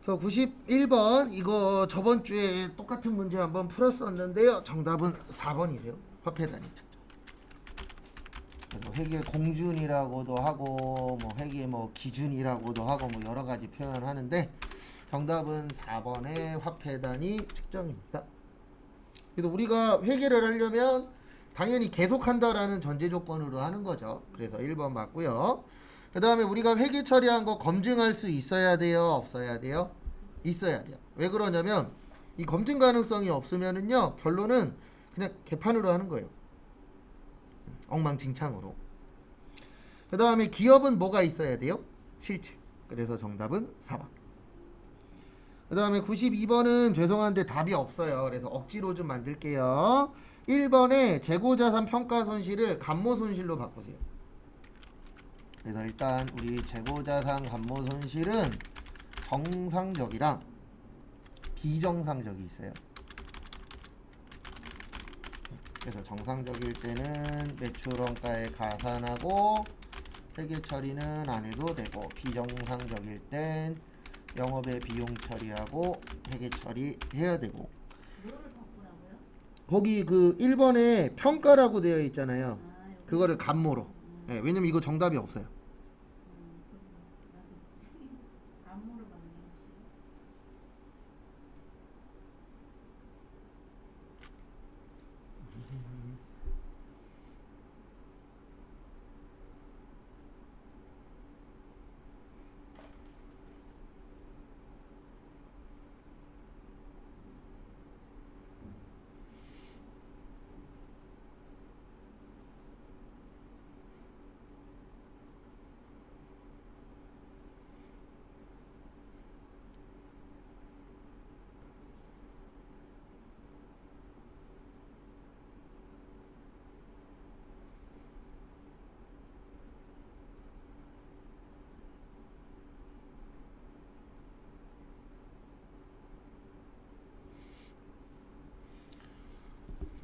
저 91번 이거 저번 주에 똑같은 문제 한번 풀었었는데요. 정답은 4번이세요. 화폐 단위 측정. 그래서 회계 공준이라고도 하고 뭐 회계 뭐 기준이라고도 하고 뭐 여러 가지 표현하는데 정답은 4번의 화폐 단위 측정입니다. 그래서 우리가 회계를 하려면 당연히 계속한다라는 전제 조건으로 하는 거죠. 그래서 1번 맞고요. 그 다음에 우리가 회계 처리한 거 검증할 수 있어야 돼요? 없어야 돼요? 있어야 돼요. 왜 그러냐면 이 검증 가능성이 없으면은요 결론은 그냥 개판으로 하는 거예요. 엉망진창으로. 그 다음에 기업은 뭐가 있어야 돼요? 실체. 그래서 정답은 4번. 그 다음에 92번은 죄송한데 답이 없어요. 그래서 억지로 좀 만들게요. 1번에 재고자산 평가 손실을 감모 손실로 바꾸세요. 그래서 일단 우리 재고자산 감모 손실은 정상적이랑 비정상적이 있어요. 그래서 정상적일 때는 매출원가에 가산하고 회계 처리는 안 해도 되고, 비정상적일 땐 영업의 비용 처리하고 회계 처리해야 되고. 뭐를 바꾸라고요? 거기 그 1번에 평가라고 되어 있잖아요. 그거를 감모로. 네, 왜냐면 이거 정답이 없어요. 감모를 받는 거지.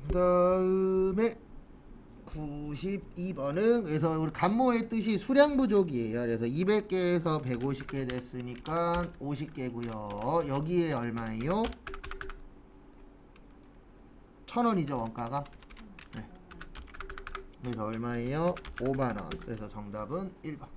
그 다음에 92번은 그래서 우리 감모의 뜻이 수량 부족이에요. 그래서 200개에서 150개 됐으니까 50개고요. 여기에 얼마예요? 1,000원이죠 원가가. 네. 그래서 얼마예요? 5만원. 그래서 정답은 1번.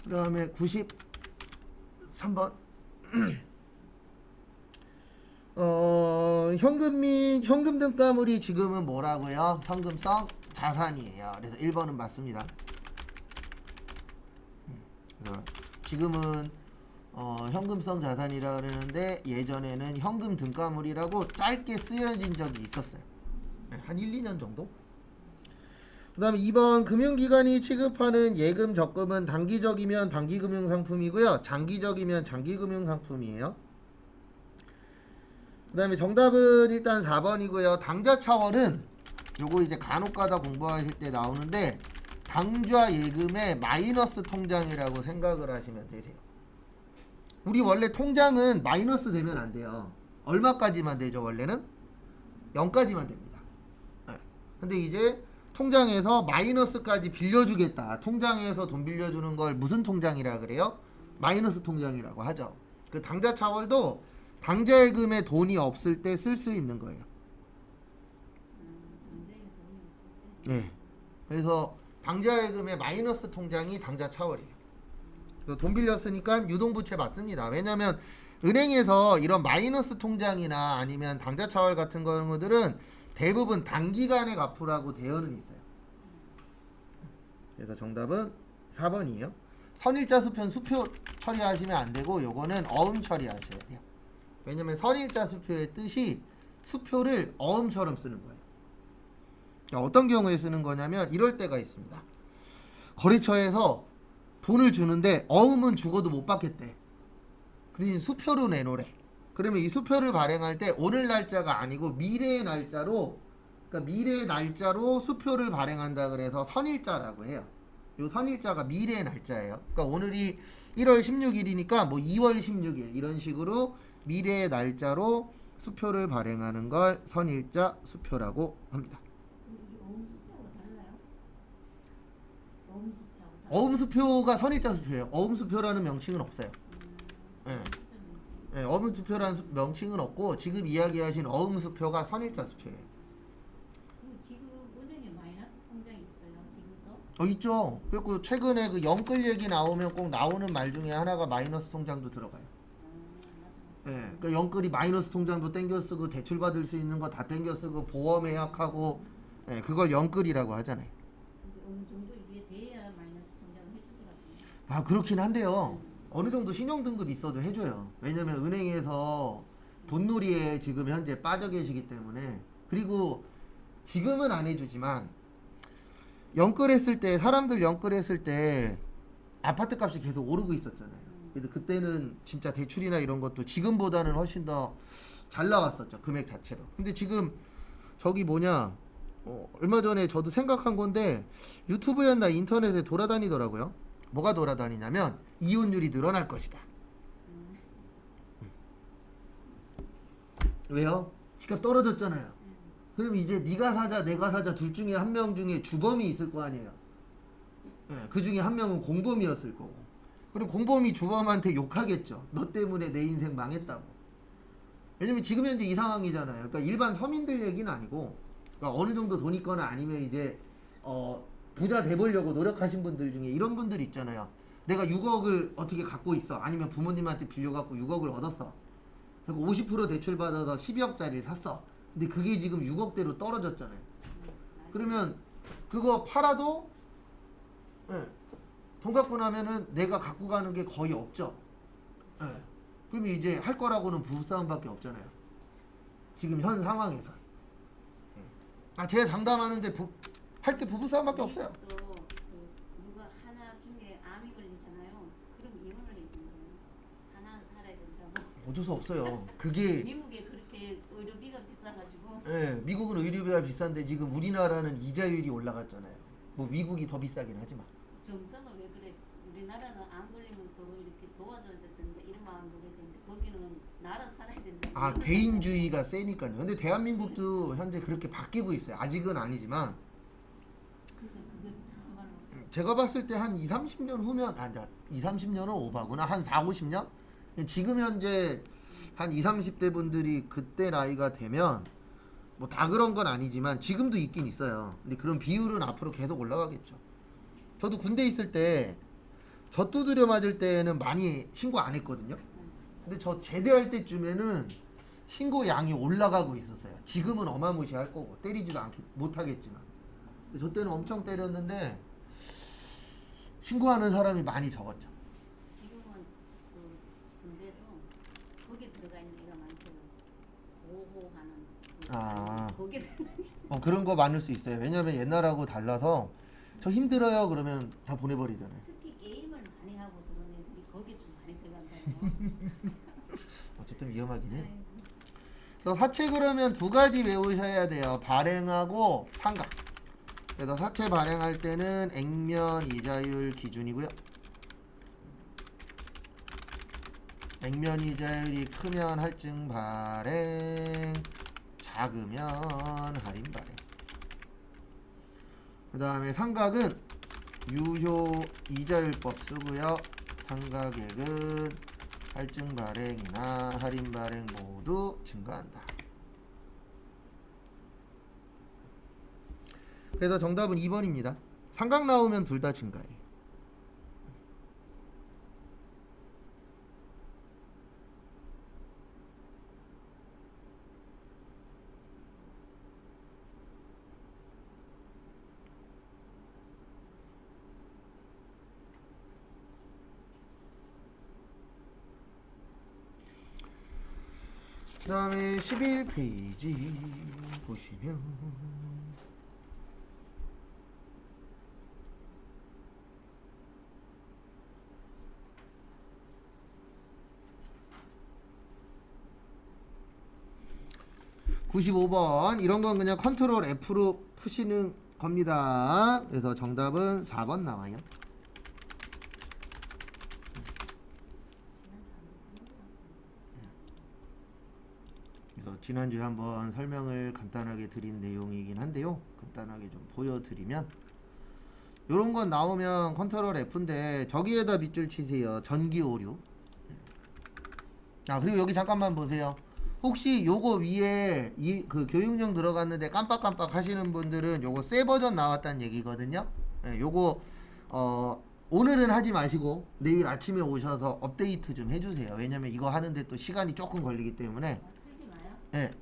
그 다음에 93번 현금 및 현금 등가물이 지금은 뭐라고요? 현금성 자산이에요. 그래서 1번은 맞습니다. 그래서 지금은 현금성 자산이라 그러는데 예전에는 현금 등가물이라고 짧게 쓰여진 적이 있었어요. 네, 한 1, 2년 정도? 그 다음에 2번 금융기관이 취급하는 예금 적금은 단기적이면 단기금융상품이고요. 장기적이면 장기금융상품이에요. 그 다음에 정답은 일단 4번이고요. 당좌차월은 요거 이제 간혹가다 공부하실 때 나오는데 당좌 예금의 마이너스 통장이라고 생각을 하시면 되세요. 우리 원래 통장은 마이너스 되면 안 돼요. 얼마까지만 되죠 원래는? 0까지만 됩니다. 네. 근데 이제 통장에서 마이너스까지 빌려주겠다. 통장에서 돈 빌려주는 걸 무슨 통장이라 그래요? 마이너스 통장이라고 하죠. 그 당좌차월도 당좌예금에 돈이 없을 때 쓸 수 있는 거예요. 당장에 돈이 없을 때. 네. 그래서 당좌예금의 마이너스 통장이 당좌차월이에요. 그래서 돈 빌렸으니까 유동부채 맞습니다. 왜냐하면 은행에서 이런 마이너스 통장이나 아니면 당좌차월 같은 경우들은 대부분 단기간에 갚으라고 되어는 있어요. 그래서 정답은 4번이에요. 선일자 수표는 수표 처리하시면 안 되고 요거는 어음 처리하셔야 돼요. 왜냐면 선일자 수표의 뜻이 수표를 어음처럼 쓰는 거예요. 그러니까 어떤 경우에 쓰는 거냐면 이럴 때가 있습니다. 거래처에서 돈을 주는데 어음은 죽어도 못 받겠대. 그 대신 수표로 내놓으래. 그러면 이 수표를 발행할 때 오늘 날짜가 아니고 미래의 날짜로, 그러니까 미래의 날짜로 수표를 발행한다 그래서 선일자라고 해요. 요 선일자가 미래의 날짜예요. 그러니까 오늘이 1월 16일이니까 뭐 2월 16일 이런 식으로 미래의 날짜로 수표를 발행하는 걸 선일자 수표라고 합니다. 이게 어음수표하고 달라요? 어음수표하고 달라요? 어음수표가 선일자 수표예요. 어음수표라는 명칭은 없어요. 예. 수표 명칭. 네, 어음수표라는 명칭은 없고 지금 이야기하신 어음수표가 선일자 수표예요. 그리고 지금 은행에 마이너스 통장이 있어요. 지금도? 있죠. 그리고 최근에 그 영끌 얘기 나오면 꼭 나오는 말 중에 하나가 마이너스 통장도 들어가요. 맞아. 예, 그 영끌이 마이너스 통장도 땡겨 쓰고 대출 받을 수 있는 거 다 땡겨 쓰고 보험 예약하고, 예, 그걸 영끌이라고 하잖아요. 근데 어느 정도 이게 돼야 마이너스 통장을 해주더라고요. 아, 그렇긴 한데요. 어느 정도 신용 등급 있어도 해줘요. 왜냐면 은행에서 돈놀이에 지금 현재 빠져 계시기 때문에. 그리고 지금은 안 해주지만 영끌했을 때, 사람들 영끌했을 때 아파트 값이 계속 오르고 있었잖아요. 그래서 그때는 진짜 대출이나 이런 것도 지금보다는 훨씬 더 잘 나왔었죠. 금액 자체도. 근데 지금 저기 뭐냐, 얼마 전에 저도 생각한 건데 유튜브였나 인터넷에 돌아다니더라고요. 뭐가 돌아다니냐면 이혼율이 늘어날 것이다. 왜요? 집값 떨어졌잖아요. 그럼 이제 네가 사자 내가 사자 둘 중에 한 명 중에 주범이 있을 거 아니에요. 예, 그 중에 한 명은 공범이었을 거고. 그럼 공범이 주범한테 욕하겠죠. 너 때문에 내 인생 망했다고. 왜냐면 지금 현재 이 상황이잖아요. 그러니까 일반 서민들 얘기는 아니고, 그러니까 어느 정도 돈 있거나 아니면 이제 부자 돼보려고 노력하신 분들 중에 이런 분들 있잖아요. 내가 6억을 어떻게 갖고 있어. 아니면 부모님한테 빌려갖고 6억을 얻었어. 그리고 50% 대출 받아서 12억짜리를 샀어. 근데 그게 지금 6억대로 떨어졌잖아요. 그러면 그거 팔아도, 예, 돈 갖고 나면은 내가 갖고 가는 게 거의 없죠. 예. 그러면 이제 할 거라고는 부부싸움밖에 없잖아요. 지금 현 상황에서. 예. 아, 제가 장담하는데 할 게 부부싸움밖에 없어요. 또 누가 하나 중에 암이 걸리잖아요. 그럼 이혼을 해야 된다고. 하나는 살아야 된다고. 어쩔 수 없어요. 그게, 미국에 그렇게 의료비가 비싸가지고. 예, 미국은 의료비가 비싼데 지금 우리나라는 이자율이 올라갔잖아요. 뭐 미국이 더 비싸긴 하지만. 정서가 왜 그래? 우리나라는 안 걸리면 또 이렇게 도와줘야 되는데 이런 마음 먹어야 되는데 거기는 나라 살아야 된다. 아, 이혼을 개인주의가 세니까요. 근데 대한민국도 현재 그렇게 바뀌고 있어요. 아직은 아니지만 근데 그건 정말로 제가 봤을 때 한 2, 30년 후면, 아, 2, 30년은 오바구나. 한 4, 50년? 지금 현재 한 2, 30대 분들이 그때 나이가 되면 뭐 다 그런 건 아니지만 지금도 있긴 있어요. 근데 그런 비율은 앞으로 계속 올라가겠죠. 저도 군대 있을 때 저 두드려 맞을 때는 많이 신고 안 했거든요. 근데 저 제대할 때쯤에는 신고 양이 올라가고 있었어요. 지금은 어마무시할 거고 때리지도 못하겠지만. 근데 저 때는 엄청 때렸는데 신고하는 사람이 많이 적었죠. 지금은 그 군대도 거기에 들어가 있는 애가 많대요. 보호하는 아. 거기에 들어가 있는 그런 거 많을 수 있어요. 왜냐면 옛날하고 달라서 저 힘들어요 그러면 다 보내버리잖아요. 특히 게임을 많이 하고 들어오는 애들이 거기에 좀 많이 들어간다고. 어쨌든 위험하긴 해. 아이고. 그래서 사채 그러면 두 가지 외우셔야 돼요. 발행하고 상각. 그래서 사채 발행할 때는 액면 이자율 기준이고요. 액면 이자율이 크면 할증 발행, 작으면 할인 발행. 그 다음에 상각은 유효 이자율법 쓰고요. 상각액은 할증 발행이나 할인 발행 모두 증가한다. 그래서 정답은 2번입니다. 상각 나오면 둘 다 증가해요. 그 다음에 11페이지 보시면 (95번) 이런 건 그냥 컨트롤 F로 푸시는 겁니다. 그래서 정답은 4번 나와요. 그래서 지난주에 한번 설명을 간단하게 드린 내용이긴 한데요. 간단하게 좀 보여드리면 요런 건 나오면 컨트롤 F인데 저기에다 밑줄 치세요. 전기 오류. 그리고 여기 잠깐만 보세요. 혹시 요거 위에 그 교육용 들어갔는데 깜빡깜빡 하시는 분들은 요거 새 버전 나왔다는 얘기거든요. 요거 오늘은 하지 마시고 내일 아침에 오셔서 업데이트 좀 해주세요. 왜냐면 이거 하는데 또 시간이 조금 걸리기 때문에. 틀지 마요. 네.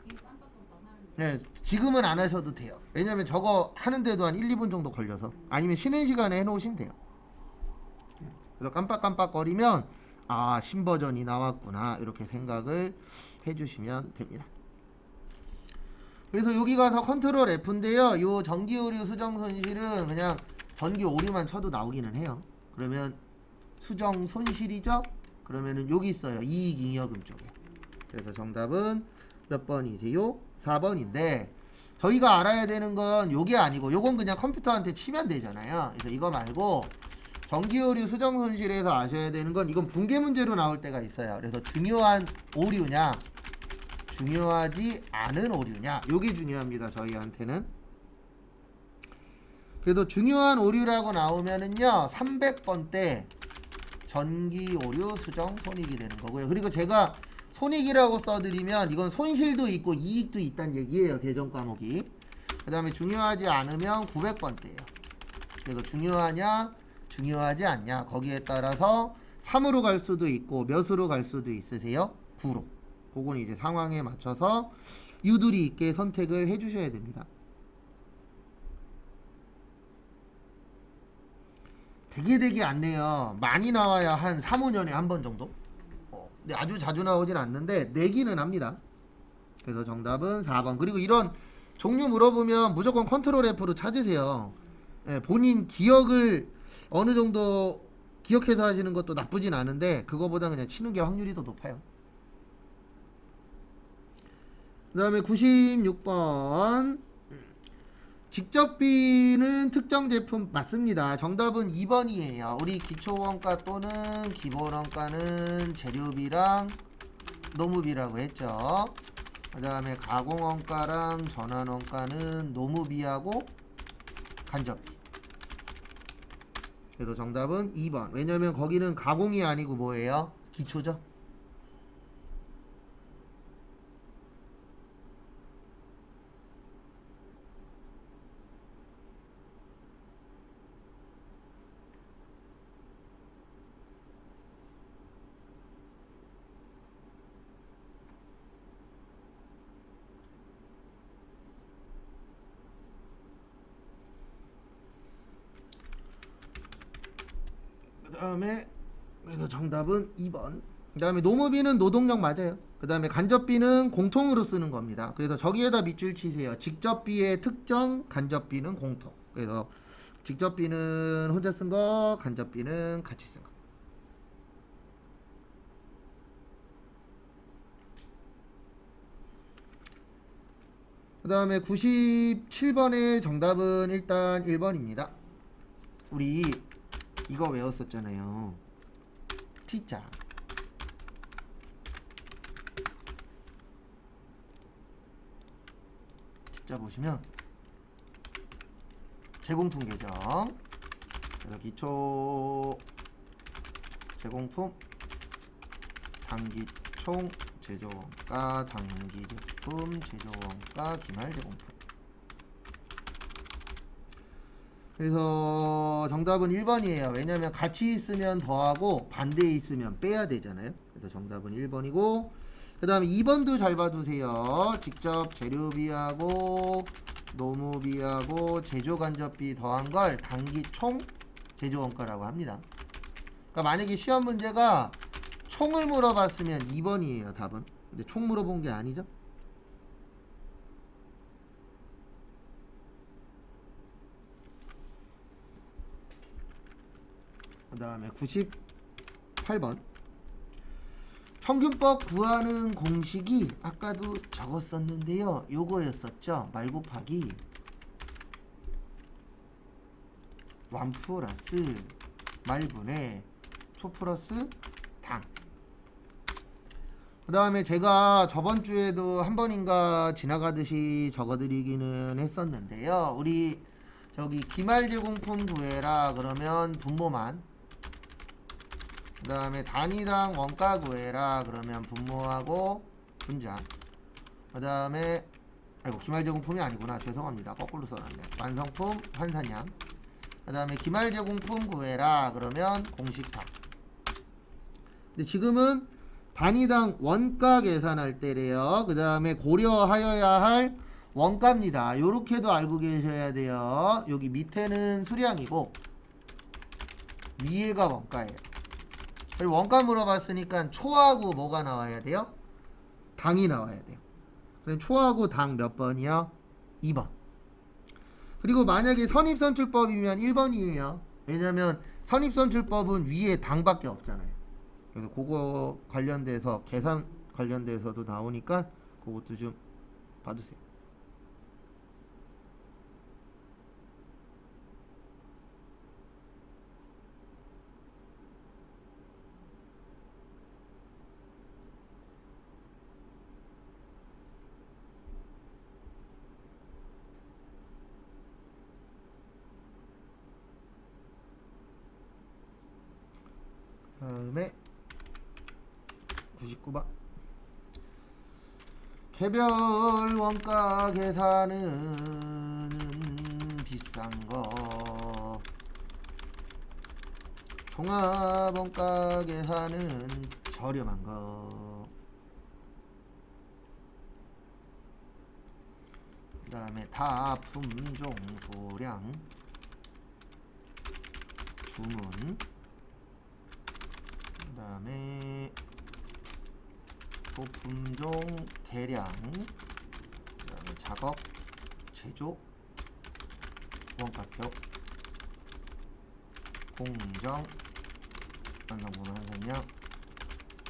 지금 깜빡깜빡 하는데. 네, 지금은 안 하셔도 돼요. 왜냐면 저거 하는데도 한 1, 2분 정도 걸려서. 아니면 쉬는 시간에 해놓으시면 돼요. 그래서 깜빡깜빡거리면 신버전이 나왔구나 이렇게 생각을 해주시면 됩니다. 그래서 여기 가서 컨트롤 F인데요. 요 전기 오류 수정 손실은 그냥 전기 오류만 쳐도 나오기는 해요. 그러면 수정 손실이죠? 그러면은 여기 있어요. 이익잉여금 쪽에. 그래서 정답은 몇 번이세요? 4번인데 저희가 알아야 되는 건 요게 아니고 요건 그냥 컴퓨터한테 치면 되잖아요. 그래서 이거 말고 전기 오류 수정 손실에서 아셔야 되는 건 이건 붕괴 문제로 나올 때가 있어요. 그래서 중요한 오류냐 중요하지 않은 오류냐 요게 중요합니다. 저희한테는. 그래도 중요한 오류라고 나오면은요 300번 때 전기 오류 수정 손익이 되는 거고요. 그리고 제가 손익이라고 써드리면 이건 손실도 있고 이익도 있다는 얘기예요. 계정 과목이. 그 다음에 중요하지 않으면 900번대예요. 그래서 중요하냐 중요하지 않냐 거기에 따라서 3으로 갈 수도 있고 몇으로 갈 수도 있으세요. 9로. 그건 이제 상황에 맞춰서 유두리 있게 선택을 해주셔야 됩니다. 되게 안 내요. 많이 나와야 한 3, 5년에 한 번 정도. 근데 아주 자주 나오진 않는데 내기는 합니다. 그래서 정답은 4번. 그리고 이런 종류 물어보면 무조건 컨트롤 F로 찾으세요. 본인 기억을 어느 정도 기억해서 하시는 것도 나쁘진 않은데 그거보다 그냥 치는 게 확률이 더 높아요. 그 다음에 96번 직접비는 특정 제품 맞습니다. 정답은 2번이에요. 우리 기초원가 또는 기본원가는 재료비랑 노무비라고 했죠. 그 다음에 가공원가랑 전환원가는 노무비하고 간접비. 그래서 정답은 2번. 왜냐면 거기는 가공이 아니고 뭐예요? 기초죠. 그 다음에 그래서 정답은 2번. 그 다음에 노무비는 노동력 맞아요. 그 다음에 간접비는 공통으로 쓰는 겁니다. 그래서 저기에다 밑줄 치세요. 직접비의 특정, 간접비는 공통. 그래서 직접비는 혼자 쓴 거, 간접비는 같이 쓴 거. 그 다음에 97번의 정답은 일단 1번입니다. 우리 이거 외웠었잖아요. T자. T자 보시면 제공품 계정. 그래서 기초 제공품 단기총 제조원가 단기제품 제조원가 기말 제공품. 그래서 정답은 1번이에요. 왜냐면 같이 있으면 더하고 반대에 있으면 빼야 되잖아요. 그래서 정답은 1번이고 그 다음에 2번도 잘 봐두세요. 직접 재료비하고 노무비하고 제조간접비 더한 걸 단기총 제조원가라고 합니다. 그러니까 만약에 시험 문제가 총을 물어봤으면 2번이에요. 답은. 근데 총 물어본 게 아니죠. 그 다음에 98번 평균법 구하는 공식이 아까도 적었었는데요. 요거였었죠. 말 곱하기 완 플러스 말분의 초 플러스 당. 그 다음에 제가 저번 주에도 한 번인가 지나가듯이 적어드리기는 했었는데요. 우리 저기 기말제공품 구해라 그러면 분모만, 그 다음에 단위당 원가 구해라 그러면 분모하고 분자, 그 다음에 아이고 기말제공품이 아니구나, 죄송합니다, 거꾸로 써놨네. 완성품 환산량, 그 다음에 기말제공품 구해라 그러면 공식합. 근데 지금은 단위당 원가 계산할 때래요. 그 다음에 고려하여야 할 원가입니다. 요렇게도 알고 계셔야 돼요. 여기 밑에는 수량이고 위에가 원가예요. 그리고 원가 물어봤으니까 초하고 뭐가 나와야 돼요? 당이 나와야 돼요. 그럼 초하고 당 몇 번이요? 2번. 그리고 만약에 선입선출법이면 1번이에요. 왜냐면 선입선출법은 위에 당밖에 없잖아요. 그래서 그거 관련돼서 계산 관련돼서도 나오니까 그것도 좀 봐주세요. 다음에 99번 개별 원가 계산은 비싼 거, 종합 원가 계산은 저렴한 거. 그 다음에 다 품종 소량 주문, 그 다음에 소품종 대량, 그 다음에 작업 제조 원가표 공정 완성품 환산량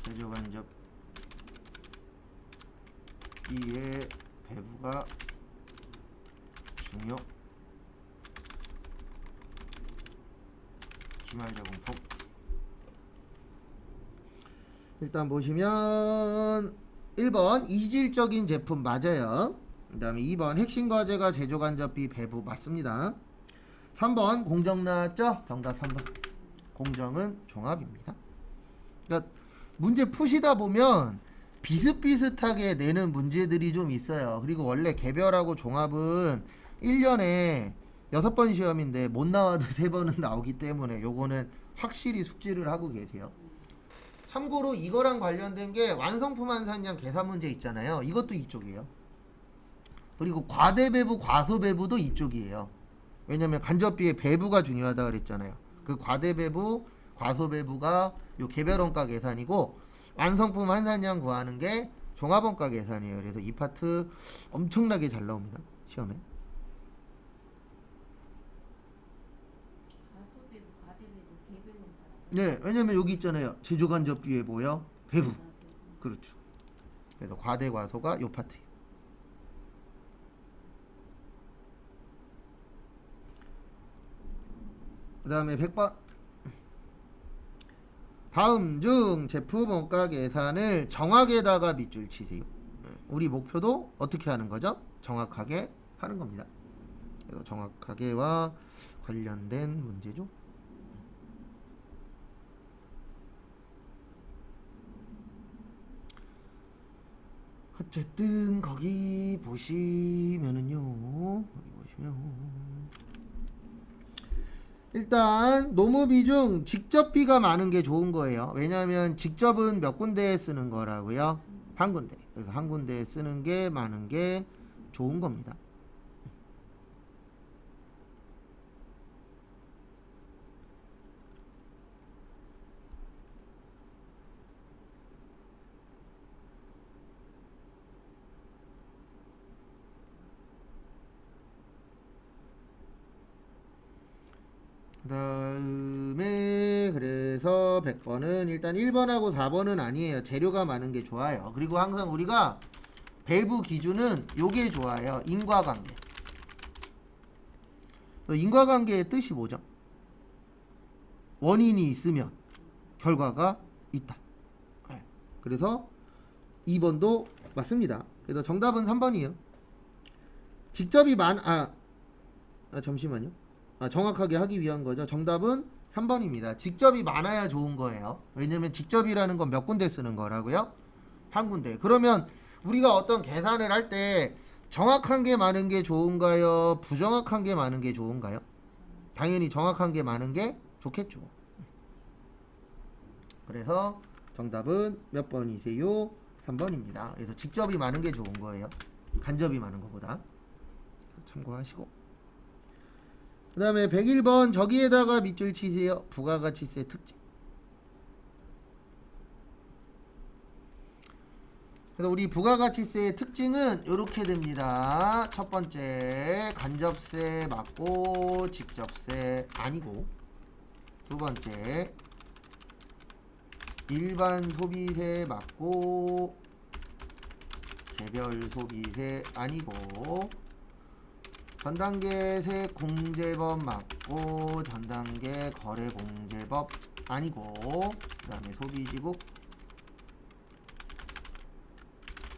제조 간접 비의 배부가 중요 기말제공품. 일단 보시면 1번 이질적인 제품 맞아요. 그 다음에 2번 핵심 과제가 제조 간접비 배부 맞습니다. 3번 공정 나왔죠? 정답 3번. 공정은 종합입니다. 그러니까 문제 푸시다 보면 비슷비슷하게 내는 문제들이 좀 있어요. 그리고 원래 개별하고 종합은 1년에 6번 시험인데 못 나와도 3번은 나오기 때문에 요거는 확실히 숙지를 하고 계세요. 참고로 이거랑 관련된 게 완성품 환산량 계산 문제 있잖아요. 이것도 이쪽이에요. 그리고 과대배부, 과소배부도 이쪽이에요. 왜냐면 간접비의 배부가 중요하다 그랬잖아요. 그 과대배부, 과소배부가 요 개별원가 계산이고, 완성품 환산량 구하는 게 종합원가 계산이에요. 그래서 이 파트 엄청나게 잘 나옵니다, 시험에. 가소배부, 과대배부, 개별원가. 네, 왜냐면 여기 있잖아요. 제조 간접비의 뭐요? 배부. 그렇죠. 그래서 과대, 과소가 요 파트예요. 그 다음에 100번 다음 중 제품 원가 계산을 정확에다가 밑줄 치세요. 우리 목표도 어떻게 하는 거죠? 정확하게 하는 겁니다. 그래서 정확하게와 관련된 문제죠. 어쨌든 거기 보시면은요, 여기 보시면 일단 노무비 중 직접비가 많은 게 좋은 거예요. 왜냐하면 직접은 몇 군데에 쓰는 거라고요? 한 군데. 그래서 한 군데에 쓰는 게 많은 게 좋은 겁니다. 그 다음에 그래서 100번은 일단 1번하고 4번은 아니에요. 재료가 많은 게 좋아요. 그리고 항상 우리가 배부 기준은 요게 좋아요. 인과관계. 인과관계의 뜻이 뭐죠? 원인이 있으면 결과가 있다. 네. 그래서 2번도 맞습니다. 그래서 정답은 3번이에요. 직접이 잠시만요. 정확하게 하기 위한 거죠. 정답은 3번입니다. 직접이 많아야 좋은 거예요. 왜냐면 직접이라는 건 몇 군데 쓰는 거라고요? 한 군데. 그러면 우리가 어떤 계산을 할 때 정확한 게 많은 게 좋은가요? 부정확한 게 많은 게 좋은가요? 당연히 정확한 게 많은 게 좋겠죠. 그래서 정답은 몇 번이세요? 3번입니다. 그래서 직접이 많은 게 좋은 거예요. 간접이 많은 것보다. 참고하시고. 그 다음에 101번 저기에다가 밑줄 치세요. 부가가치세 특징. 그래서 우리 부가가치세의 특징은 이렇게 됩니다. 첫 번째 간접세 맞고 직접세 아니고, 두 번째 일반 소비세 맞고 개별 소비세 아니고, 전단계 세공제법 맞고 전단계 거래공제법 아니고, 그 다음에 소비지국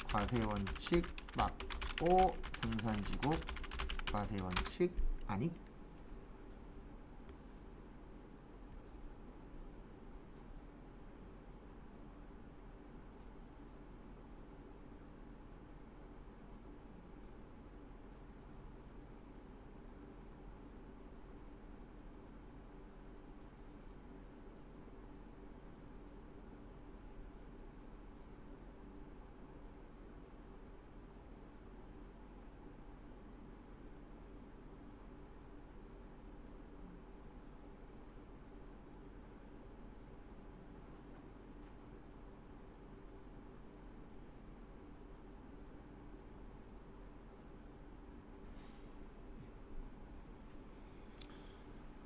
과세원칙 맞고 생산지국 과세원칙 아니고.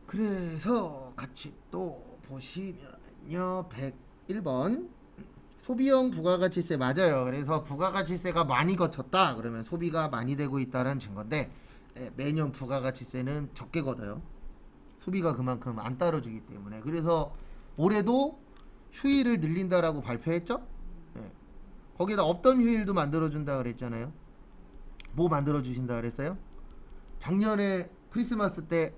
그래서 같이 또 보시면요, 101번 소비형 부가가치세 맞아요. 그래서 부가가치세가 많이 거쳤다 그러면 소비가 많이 되고 있다는 증거인데, 매년 부가가치세는 적게 걷어요. 소비가 그만큼 안 따라주기 때문에. 그래서 올해도 휴일을 늘린다라고 발표했죠. 거기다 없던 휴일도 만들어준다 그랬잖아요. 뭐 만들어주신다 그랬어요? 작년에 크리스마스 때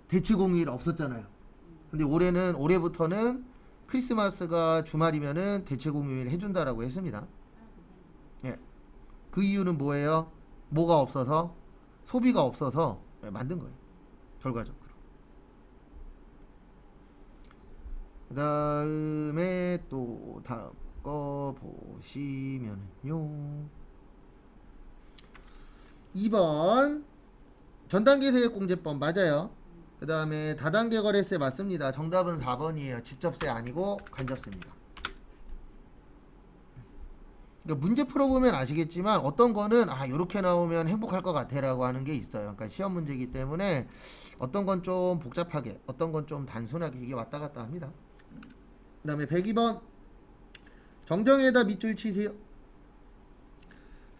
대치공휴일 없었잖아요. 근데 올해부터는 크리스마스가 주말이면은 대체공휴일 해준다라고 했습니다. 예. 그 이유는 뭐예요? 뭐가 없어서? 소비가 없어서 만든 거예요. 결과적으로. 그 다음에 또 다음 거 보시면요, 2번 전단계 세액공제법 맞아요. 그 다음에 다단계 거래세 맞습니다. 정답은 4번이에요. 직접세 아니고 간접세입니다. 그러니까 문제 풀어보면 아시겠지만 어떤 거는 요렇게 나오면 행복할 것 같아 라고 하는 게 있어요. 그러니까 시험 문제이기 때문에 어떤 건 좀 복잡하게, 어떤 건 좀 단순하게 이게 왔다 갔다 합니다. 그 다음에 102번 정정에다 밑줄 치세요.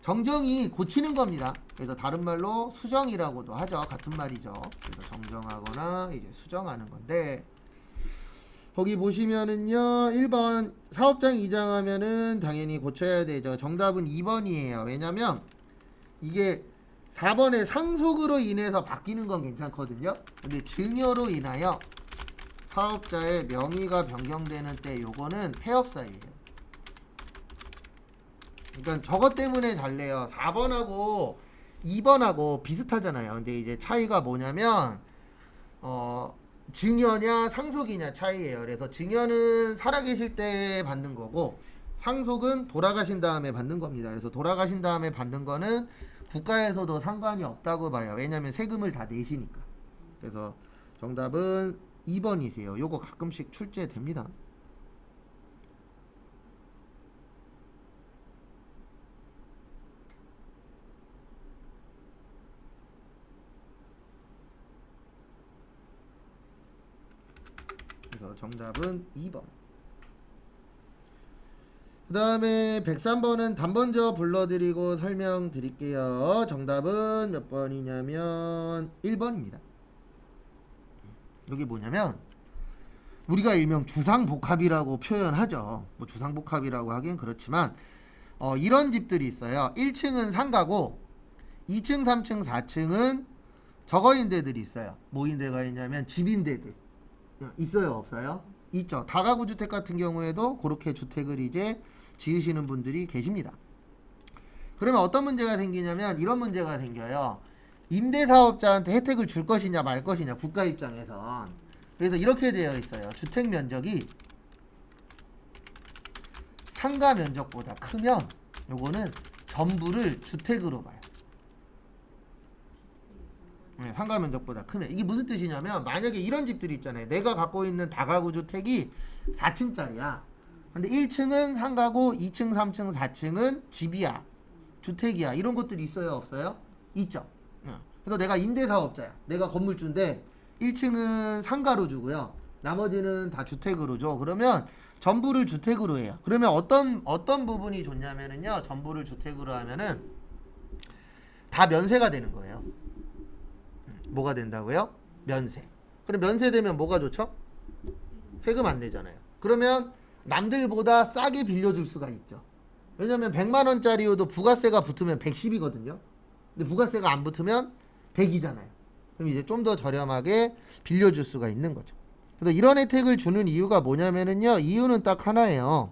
정정이 고치는 겁니다. 그래서 다른 말로 수정이라고도 하죠. 같은 말이죠. 그래서 정정하거나 이제 수정하는 건데, 거기 보시면은요, 1번 사업장 이장하면은 당연히 고쳐야 되죠. 정답은 2번이에요. 왜냐면 이게 4번에 상속으로 인해서 바뀌는 건 괜찮거든요. 근데 증여로 인하여 사업자의 명의가 변경되는 때 요거는 폐업사유예요. 그러니까 저것 때문에 달래요. 4번하고 2번하고 비슷하잖아요. 근데 이제 차이가 뭐냐면 증여냐 상속이냐 차이예요. 그래서 증여는 살아계실 때 받는 거고, 상속은 돌아가신 다음에 받는 겁니다. 그래서 돌아가신 다음에 받는 거는 국가에서도 상관이 없다고 봐요. 왜냐면 세금을 다 내시니까. 그래서 정답은 2번이세요. 요거 가끔씩 출제됩니다. 그래서 정답은 2번. 그 다음에 103번은 단번져 불러드리고 설명드릴게요. 정답은 몇 번이냐면 1번입니다. 여기 뭐냐면 우리가 일명 주상복합이라고 표현하죠. 뭐 주상복합이라고 하긴 그렇지만 이런 집들이 있어요. 1층은 상가고 2층, 3층, 4층은 저거인데들이 있어요. 뭐인데가 있냐면 집인데들 있어요, 없어요? 있죠. 다가구 주택 같은 경우에도 그렇게 주택을 이제 지으시는 분들이 계십니다. 그러면 어떤 문제가 생기냐면 이런 문제가 생겨요. 임대사업자한테 혜택을 줄 것이냐 말 것이냐 국가 입장에선. 그래서 이렇게 되어 있어요. 주택 면적이 상가 면적보다 크면 요거는 전부를 주택으로 봐요. 네, 상가 면적보다 크면 이게 무슨 뜻이냐면 만약에 이런 집들이 있잖아요. 내가 갖고 있는 다가구 주택이 4층짜리야. 근데 1층은 상가고 2층, 3층, 4층은 집이야. 주택이야. 이런 것들이 있어요, 없어요? 있죠. 그래서 내가 임대사업자야. 내가 건물주인데 1층은 상가로 주고요. 나머지는 다 주택으로 줘. 그러면 전부를 주택으로 해요. 그러면 어떤 부분이 좋냐면은요. 전부를 주택으로 하면은 다 면세가 되는 거예요. 뭐가 된다고요? 면세. 그럼 면세되면 뭐가 좋죠? 세금 안 내잖아요. 그러면 남들보다 싸게 빌려줄 수가 있죠. 왜냐면 100만 원짜리여도 부가세가 붙으면 110이거든요. 근데 부가세가 안 붙으면 100이잖아요. 그럼 이제 좀 더 저렴하게 빌려줄 수가 있는 거죠. 그래서 이런 혜택을 주는 이유가 뭐냐면은요. 이유는 딱 하나예요.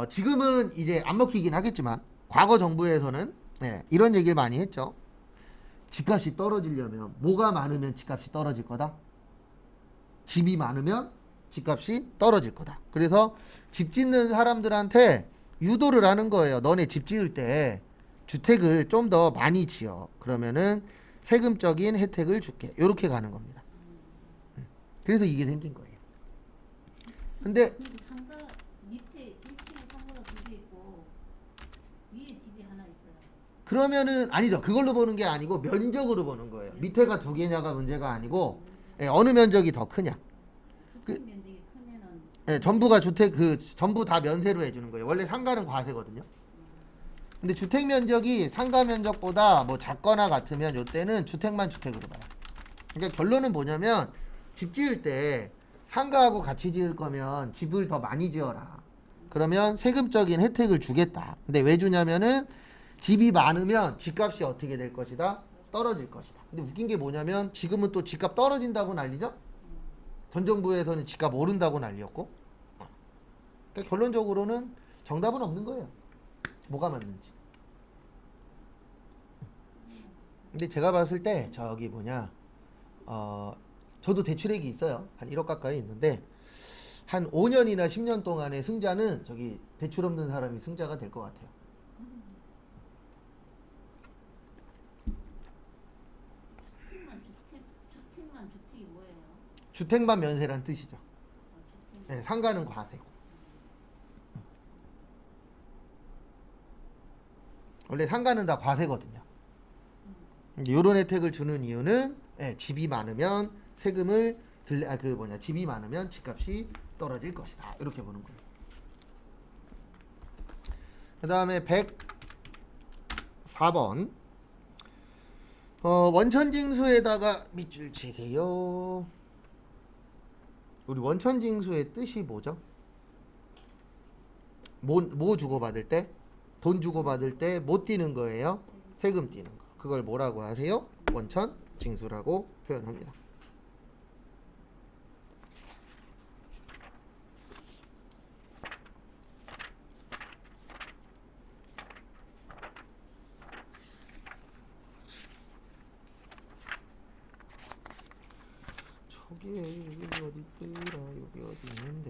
지금은 이제 안 먹히긴 하겠지만 과거 정부에서는 이런 얘기를 많이 했죠. 집값이 떨어지려면 뭐가 많으면 집값이 떨어질 거다? 집이 많으면 집값이 떨어질 거다. 그래서 집 짓는 사람들한테 유도를 하는 거예요. 너네 집 지을 때 주택을 좀 더 많이 지어. 그러면은 세금적인 혜택을 줄게. 이렇게 가는 겁니다. 그래서 이게 생긴 거예요. 근데 상가 밑에 1층에 상가가 2개 있고 위에 집이 하나 있어요. 그러면은 아니죠. 그걸로 보는 게 아니고 면적으로 보는 거예요. 밑에가 2개냐가 문제가 아니고 어느 면적이 더 크냐. 주택 면적이 크면은 전부가 주택 전부 다 면세로 해주는 거예요. 원래 상가는 과세거든요. 근데 주택 면적이 상가 면적보다 뭐 작거나 같으면 요때는 주택만 주택으로 봐요. 그러니까 결론은 뭐냐면 집 지을 때 상가하고 같이 지을 거면 집을 더 많이 지어라. 그러면 세금적인 혜택을 주겠다. 근데 왜 주냐면은 집이 많으면 집값이 어떻게 될 것이다? 떨어질 것이다. 근데 웃긴 게 뭐냐면 지금은 또 집값 떨어진다고 난리죠? 전 정부에서는 집값 오른다고 난리였고. 그러니까 결론적으로는 정답은 없는 거예요. 뭐가 맞는지. 근데 제가 봤을 때 저기 저도 대출액이 있어요. 한 1억 가까이 있는데 한 5년이나 10년 동안의 승자는 저기 대출 없는 사람이 승자가 될 것 같아요. 주택만 주택이 뭐예요? 주택만 면세란 뜻이죠. 주택. 상가는 과세고. 원래 상가는 다 과세거든요. 이런 혜택을 주는 이유는 집이 많으면 세금을 집이 많으면 집값이 떨어질 것이다. 이렇게 보는 거예요. 그 다음에 104번 원천징수에다가 밑줄 치세요. 우리 원천징수의 뜻이 뭐죠? 뭐 주고받을 때? 돈 주고받을 때 못 띄는 거예요? 세금 띄는 거. 그걸 뭐라고 하세요? 원천징수라고 표현합니다. 저기 여기 어디 있더라? 여기 어디 있는데?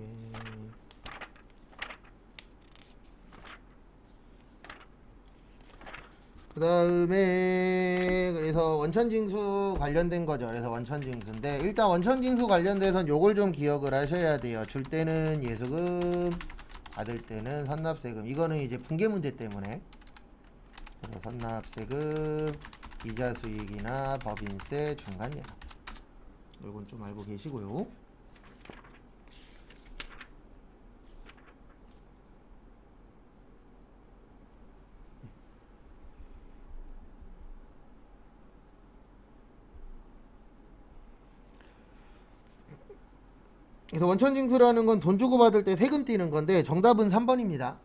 그 다음에 그래서 원천징수 관련된 거죠. 그래서 원천징수인데 일단 원천징수 관련돼선 요걸 좀 기억을 하셔야 돼요. 줄 때는 예수금, 받을 때는 선납세금. 이거는 이제 붕괴 문제 때문에 그래서 선납세금, 이자 수익이나 법인세, 중간예납. 이건 좀 알고 계시고요. 그래서 원천징수라는 건 돈 주고 받을 때 세금 떼는 건데 정답은 3번입니다.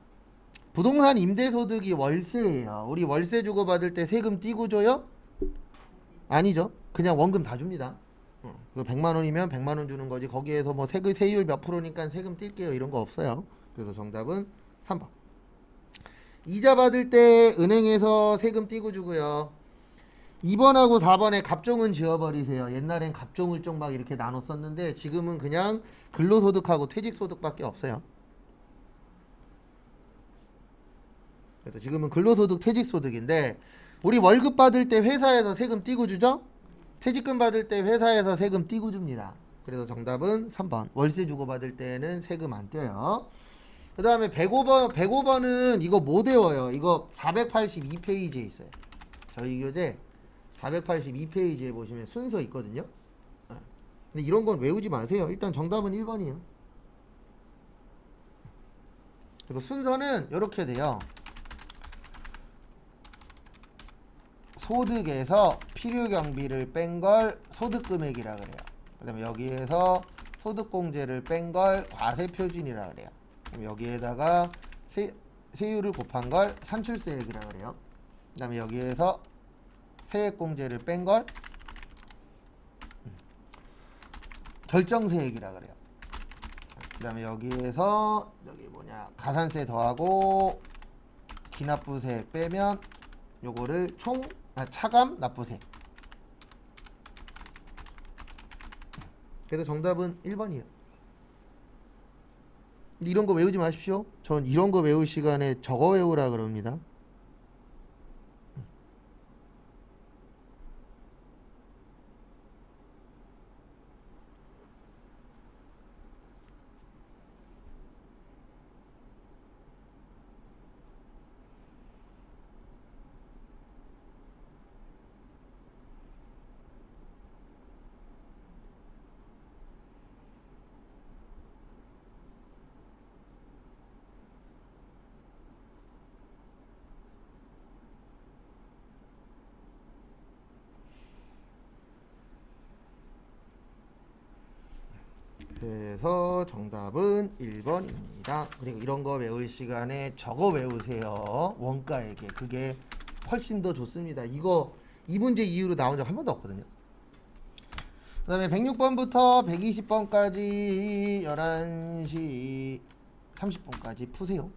부동산 임대소득이 월세예요. 우리 월세 주고 받을 때 세금 떼고 줘요? 아니죠. 그냥 원금 다 줍니다. 그 100만 원이면 100만 원 주는 거지. 거기에서 뭐 세율 몇 프로니까 세금 뗄게요. 이런 거 없어요. 그래서 정답은 3번. 이자 받을 때 은행에서 세금 떼고 주고요. 2번하고 4번에 갑종은 지워버리세요. 옛날엔 갑종을종 막 이렇게 나눠 썼는데 지금은 그냥 근로소득하고 퇴직소득밖에 없어요. 그래서 지금은 근로소득, 퇴직소득인데 우리 월급 받을 때 회사에서 세금 떼고 주죠? 퇴직금 받을 때 회사에서 세금 떼고 줍니다. 그래서 정답은 3번. 월세 주고 받을 때는 세금 안 떼요. 그 다음에 105번은 이거 못 외워요. 이거 482페이지에 있어요. 저희 교재 482페이지에 보시면 순서 있거든요. 근데 이런 건 외우지 마세요. 일단 정답은 1번이에요. 그래서 순서는 이렇게 돼요. 소득에서 필요경비를 뺀 걸 소득금액이라 그래요. 그 다음에 여기에서 소득공제를 뺀 걸 과세표준이라 그래요. 그럼 여기에다가 세율을 곱한 걸 산출세액이라 그래요. 그 다음에 여기에서 세액공제를 뺀 걸 결정세액이라 그래요. 그 다음에 여기에서 여기 가산세 더하고 기납부세액 빼면 요거를 차감 납부세. 그래서 정답은 1번이에요. 이런 거 외우지 마십시오. 전 이런 거 외울 시간에 저거 외우라 그럽니다. 그래서 정답은 1번입니다. 그리고 이런 거 외울 시간에 저거 외우세요. 원가에게. 그게 훨씬 더 좋습니다. 이거 이 문제 이후로 나온 적 한 번도 없거든요. 그 다음에 106번부터 120번까지 11시 30분까지 푸세요.